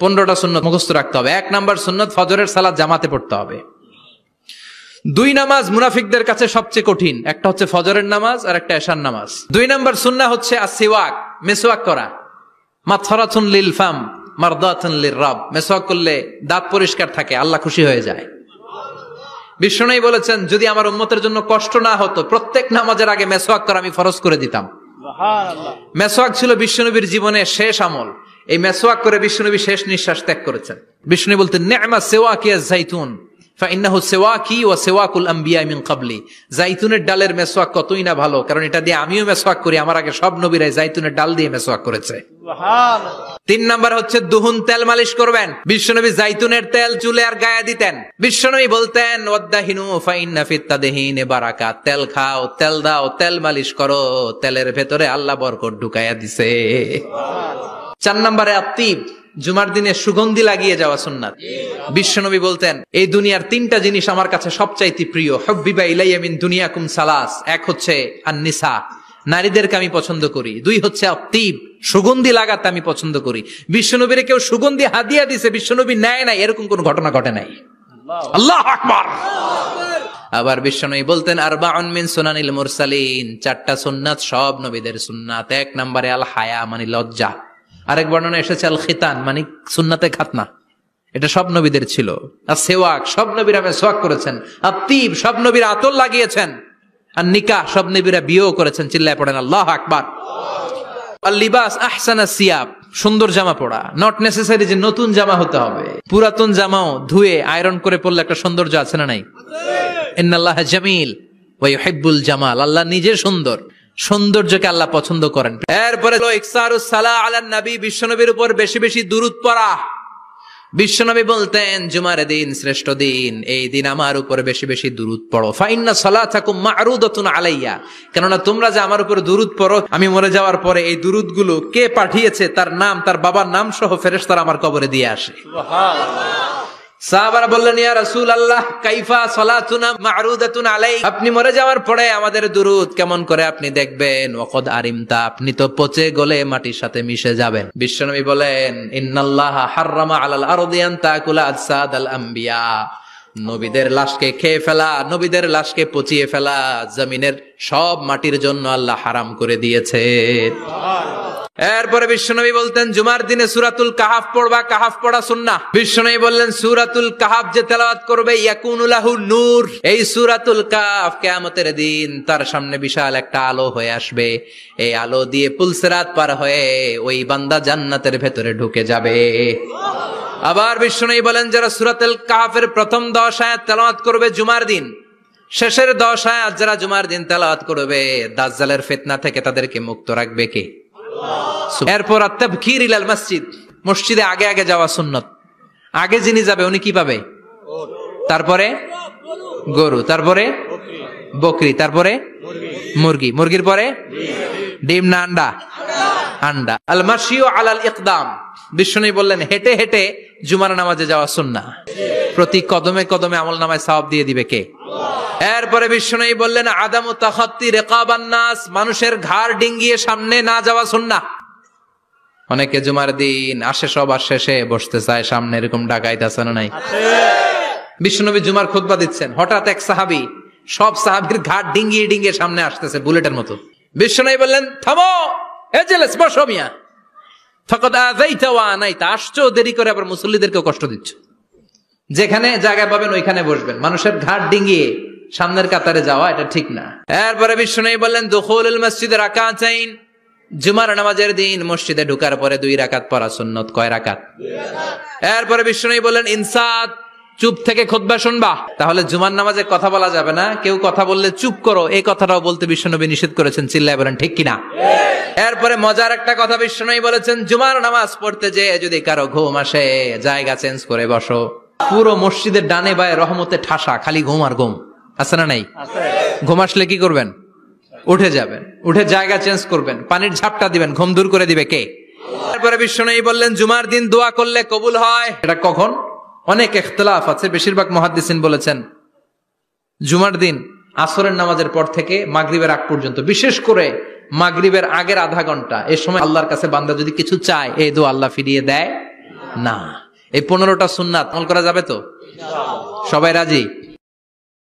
15টা সুন্নত মুখস্থ রাখতে হবে। 1 নাম্বার সুন্নত ফজরের সালাত জামাতে পড়তে হবে। 2 নামাজ মুনাফিকদের কাছে সবচেয়ে কঠিন, একটা হচ্ছে ফজরের নামাজ আর একটা এশার নামাজ। 2 নাম্বার সুন্নাহ হচ্ছে আসওয়াক, মেসওয়াক করা। মাতফারাতুন লিল ফাম মারদাতুন লিররাব, মেসওয়াক করলে দাঁত পরিষ্কার থাকে, আল্লাহ খুশি হয়ে যায়। বিশ্বনবী বলেছেন যদি আমার উম্মতের জন্য কষ্ট না হতো প্রত্যেক নামাজের আগে মেসওয়াক করা আমি ফরজ করে দিতাম। সুবহানাল্লাহ। মেসওয়াক ছিল বিশ্বনবীর জীবনের শেষ আমল। এই মেসওয়াক করে বিশ্বনবী শেষ নিঃশ্বাস ত্যাগ করেছেন। বিশ্বনবী বলতেন নি'মা সিওয়াকিয়াজ যাইতুন ফাইন্নাহু সিওয়াকি ওয়া সিওয়াকুল আমবিয়া মিন ক্বাবলি। যাইতুনের ডালের মেসওয়াক কতই না ভালো, কারণ এটা দিয়ে আমিও মেসওয়াক করি, আমার আগে সব নবীরাই যাইতুনের ডাল দিয়ে মেসওয়াক করেছে। সুবহানাল্লাহ। 3 নাম্বার হচ্ছে দুহুন, তেল মালিশ করবেন। বিশ্বনবী যাইতুনের তেল চুলে আর গায়ে দিতেন। বিশ্বনবী বলতেন ওয়াদাহিনু ফাইন্না ফিত তাদহিনে বারাকাত, তেল খাও, তেল দাও, তেল মালিশ করো, তেলের ভেতরে আল্লাহ বরকত ঢুকাইয়া দিছে। সুবহানাল্লাহ। 4 নম্বরে আত্তিব, জুমার দিনে সুগন্ধি লাগিয়ে যাওয়া সুন্নাত। বিশ্বনবী বলতেন এই দুনিয়ার 3টা জিনিস আমার কাছে সবচাইতে প্রিয়, হুব্বিবা ইলাইয়া মিন দুনিয়াকুম সালাস। 1 হচ্ছে আন-নিসা, নারীদেরকে আমি পছন্দ করি। 2 হচ্ছে আত্তিব, সুগন্ধি লাগাতে আমি পছন্দ করি। বিশ্বনবীরে কেউ সুগন্ধি হাদিয়া দিছে, বিশ্বনবী নেয় নাই, এরকম কোন ঘটনা ঘটে নাই। আল্লাহু আকবার। আবার বিশ্বনবী বলতেন আরবাউন মিন সুনানিল মুরসালিন, 4টা সুন্নাত সব নবীদের সুন্নাত। 1 নম্বরে আল হায়া মানে লজ্জা। আরেক বর্ণনা এসেছে আল খিতান মানে সুন্নাতে খাতনা, এটা সব নবীদের ছিল। আর সেওয়াক, সব নবীরা মেসওয়াক করেছেন। আত্তিব, সব নবীরা আতর লাগিয়েছেন। আর নিকাহ, সব নবীরা বিয়েও করেছেন। চিল্লায় পড়েন আল্লাহু আকবার। আর লিবাস আহসানা সিয়াব, সুন্দর জামা পরা, নট নেসেসারি যে নতুন জামা হতে হবে, পুরাতন জামাও ধুয়ে আয়রন করে পরলে একটা সৌন্দর্য আছে না নাই? ইন্নাল্লাহা জামিল ওয়া ইউহিব্বুল জামাল, আল্লাহ নিজে সুন্দর, সৌন্দর্যকে আল্লাহ পছন্দ করেন। এরপরে ইকসারুস সালাহ আলান নবী, বিশ্বনবীর উপর বেশি বেশি দুরূদ পড়া। বিশ্বনবী বলতেন জুমার দিন শ্রেষ্ঠ দিন, এই দিন আমার উপর বেশি বেশি দুরূদ পড়ো। ফাইন্না সালাতাকুম মা'রুদাতুন আলাইয়া, কেননা তোমরা যে আমার উপর দুরূদ পড়ো, আমি মরে যাওয়ার পরে এই দুরূদগুলো কে পাঠিয়েছে তার নাম, তার বাবার নাম সহ ফেরেশতারা আমার কবরে দিয়ে আসে। সুবহানাল্লাহ। সাহাবারা বললেন ইয়া রাসূলুল্লাহ কাইফা সালাতুনা মা'রুদাতুন আলাইক, আপনি মরে যাওয়ার পরে আমাদের দুরূদ কেমন করে আপনি দেখবেন? ওয়াকাদ আরিমতা, আপনি তো পচে গলে মাটির সাথে মিশে যাবেন। বিশ্বনবী বলেন ইন্নাল্লাহা হাররামা আলাল আরদি আন তাকুলা আজসাদাল আম্বিয়া, নবীদের লাশকে খেয়ে ফেলা, নবীদের লাশকে পচিয়ে ফেলা জমিনের সব মাটির জন্য আল্লাহ হারাম করে দিয়েছে। এরপরে বিশ্বনবী বলতেন জুমার দিনে সূরাতুল কাহাফ পড়বা, কাহাফ পড়া সুন্নাহ। বিশ্বনবী বললেন সূরাতুল কাহাফ যে তেলাওয়াত করবে ইয়াকুনু লাহু নূর, এই সূরাতুল কাহাফ কিয়ামতের দিন তার সামনে বিশাল একটা আলো হয়ে আসবে। এই আলো দিয়ে পুলসিরাত পার হয়ে ওই বান্দা জান্নাতের ভেতরে ঢুকে যাবে। আবার বিশ্বনবী বলেন যারা সূরাতুল কাহাফের প্রথম 10 আয়াত তেলাওয়াত করবে জুমার দিন, শেষের 10 আয়াত যারা জুমার দিন তেলাওয়াত করবে, দাজ্জালের ফিতনা থেকে তাদেরকে মুক্ত রাখবে কে? এরপর আত-তাবকির ইলাল মসজিদ, মসজিদে আগে আগে যাওয়া সুন্নাত। আগে যিনি যাবে উনি কি পাবে? তারপরে গরু, তারপরে বকরি, তারপরে মুরগি, মুরগির পরে ডিম না আন্ডা? আন্ডা। আল মাশিউ আলাল ইকদাম, বিশ্বনবী বললেন হেঁটে হেঁটে জুমার নামাজে যাওয়া সুন্নাহ। প্রতি কদমে কদমে আমলনামায় সওয়াব দিয়ে দিবে কে? এরপরে বিশ্বনবী বললেন আদামু তাখাত্তি রিকাবান নাস, মানুষের ঘাড় ডিঙ্গিয়ে সামনে না যাওয়া সুন্নাহ। অনেকে জুমার দিন আসে সবার শেষে বসতে চায় সামনে, এরকম ডাকাইত আছে না নাই? বিশ্বনবী জুমার খুতবা দিচ্ছেন, হঠাৎ এক সাহাবী সব সাহাবীর ঘাড় ডিঙ্গিয়ে ডিঙ্গিয়ে সামনে আসতেছে বুলেটের মতো। বিশ্বনবী বললেন থামো, এজেলেস বসো মিয়া, ফাকাদ আযাইতা ওয়া আনাইতা, আসছো দেরি করে আবার মুসল্লিদেরকে কষ্ট দিচ্ছ। যেখানে জায়গা পাবেন ওইখানে বসবেন, মানুষের ঘাট ডিঙ্গিয়ে সামনের কাতারে যাওয়া এটা ঠিক না। এরপরে বিশ্বনবী বললেন দুখুলুল মসজিদে রাকাতাইন, জুমার নামাজের দিন মসজিদে ঢোকার পরে 2 রাকাত পড়া সুন্নাত। কয় রাকাত? 2 রাকাত। এরপরে বিশ্বনবী বললেন ইনসাত, চুপ থেকে খুতবা শুনবা। তাহলে জুমার নামাজে কথা বলা যাবে না, কেউ কথা বললে চুপ করো, এই কথাটাও বলতে বিশ্বনবী নিষেধ করেছেন। চিল্লায় বলেন ঠিক কিনা? এরপরে মজার একটা কথা বিশ্বনবী বলেছেন জুমার নামাজ পড়তে যেয়ে যদি কারো ঘুম আসে জায়গা চেঞ্জ করে বসো। পুরো মসজিদের ডানে বায়ে রহমতে ঠাসা, খালি ঘুম আর ঘুম, আছে না নাই? ঘুম আসলে কি করবেন? উঠে যাবেন, উঠে জায়গা চেঞ্জ করবেন, পানির ঝাপটা দিবেন, ঘুম দূর করে দিবে কে? তারপরে বিশ্বনবী বললেন জুমার দিন দোয়া করলে কবুল হয়। এটা কখন? অনেক ইখতিলাফ আছে, বেশিরভাগ মুহাদ্দিসিন বলেছেন জুমার দিন আসরের নামাজের পর থেকে মাগরিবের আগ পর্যন্ত, বিশেষ করে মাগরিবের আগের আধা ঘন্টা, এই সময় আল্লাহর কাছে বান্দা যদি কিছু চায় এই দোয়া আল্লাহ ফিরিয়ে দেয় না। এই 15টা সুন্নাত আমল করা যাবে তো? সবাই রাজি?